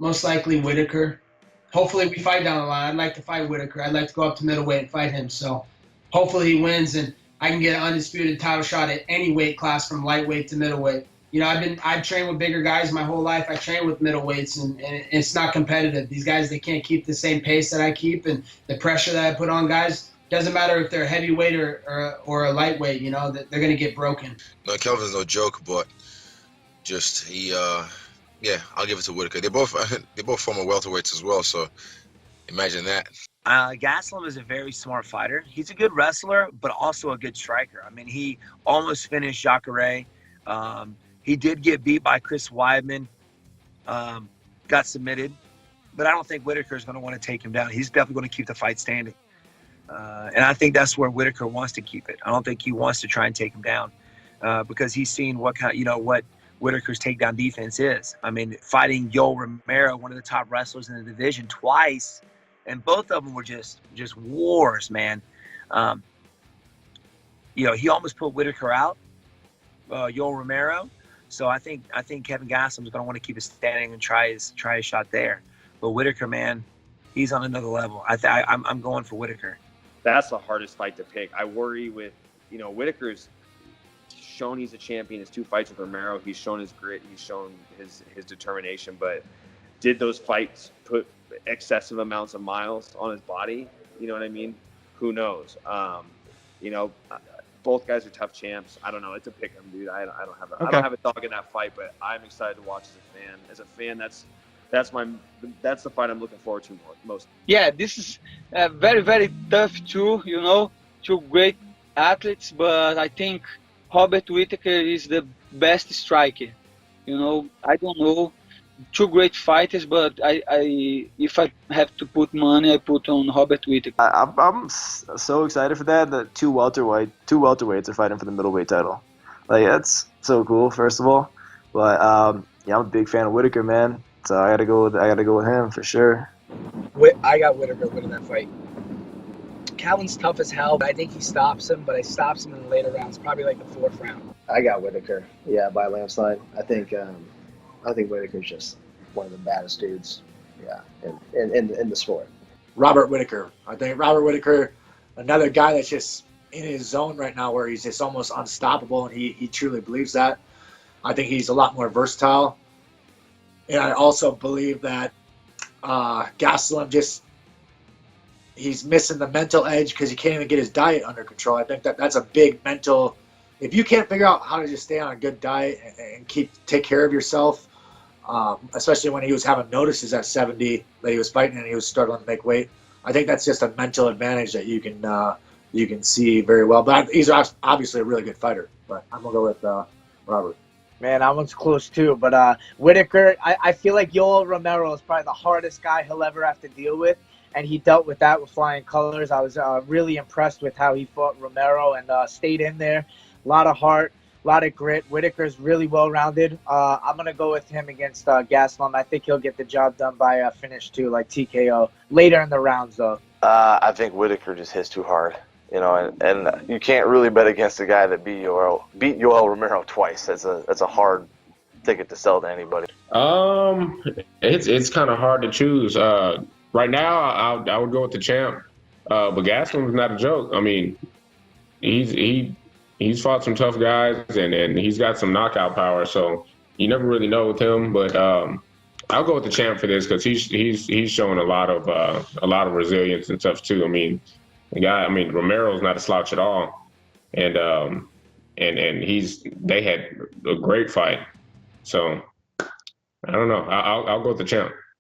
Most likely Whittaker. Hopefully we fight down the line. I'd like to fight Whittaker. I'd like to go up to middleweight and fight him. So hopefully he wins and I can get an undisputed title shot at any weight class from lightweight to middleweight. You know, I've trained with bigger guys my whole life. I train with middleweights, and it's not competitive. These guys, they can't keep the same pace that I keep, and the pressure that I put on guys doesn't matter if they're heavyweight or a lightweight. You know, that they're gonna get broken. No, Kelvin's no joke, but just yeah, I'll give it to Whittaker. They're both former welterweights as well, so imagine that. Gastelum is a very smart fighter. He's a good wrestler, but also a good striker. I mean, he almost finished Jacare. He did get beat by Chris Weidman, got submitted, but I don't think Whittaker is going to want to take him down. He's definitely going to keep the fight standing. And I think that's where Whittaker wants to keep it. I don't think he wants to try and take him down because he's seen what Whittaker's takedown defense is. I mean, fighting Yoel Romero, one of the top wrestlers in the division, twice, and both of them were just wars, man. He almost put Whittaker out, Yoel Romero. So I think Kelvin Gastelum is going to want to keep it standing and try his shot there. But Whittaker, man, he's on another level. I'm going for Whittaker. That's the hardest fight to pick. I worry with, Whittaker's shown he's a champion. His 2 fights with Romero, he's shown his grit, he's shown his determination. But did those fights put excessive amounts of miles on his body? You know what I mean? Who knows? Both guys are tough champs. I don't know. It's a pick 'em, dude. I don't have a dog in that fight, but I'm excited to watch as a fan. As a fan, that's the fight I'm looking forward to most. Yeah, this is very, very tough too. Two great athletes, but I think Robert Whittaker is the best striker. I don't know. 2 great fighters, but if I have to put money, I put on Robert Whittaker. I'm so excited for that. The two welterweights are fighting for the middleweight title. Like, that's so cool, first of all. But yeah, I'm a big fan of Whittaker, man. So I gotta go with him for sure. I got Whittaker winning that fight. Calvin's tough as hell, but I think he stops him. But he stops him in the later rounds, probably like the 4th round. I got Whittaker. Yeah, by landslide. I think Whittaker's just one of the baddest dudes, in the sport. Robert Whittaker. I think Robert Whittaker, another guy that's just in his zone right now where he's just almost unstoppable, and he truly believes that. I think he's a lot more versatile. And I also believe that Gastelum he's missing the mental edge because he can't even get his diet under control. I think that's a big mental. If you can't figure out how to just stay on a good diet and take care of yourself, especially when he was having notices at 70 that he was fighting and he was struggling to make weight, I think that's just a mental advantage that you can see very well. But he's obviously a really good fighter. But I'm gonna go with Robert. Man, that one's close too. But Whittaker, I feel like Yoel Romero is probably the hardest guy he'll ever have to deal with. And he dealt with that with flying colors. I was really impressed with how he fought Romero and stayed in there. A lot of heart, a lot of grit. Whittaker's really well-rounded. I'm going to go with him against Gastelum. I think he'll get the job done by finish too, like TKO. Later in the rounds, though. I think Whittaker just hits too hard. And you can't really bet against a guy that beat Yoel Romero twice. That's a hard ticket to sell to anybody. It's kind of hard to choose. Right now, I would go with the champ, but Gastelum's not a joke. I mean, he's fought some tough guys, and he's got some knockout power. So you never really know with him. But I'll go with the champ for this because he's shown a lot of resilience and stuff too. I mean, Romero's not a slouch at all, and they had a great fight. So I don't know. I'll go with the champ.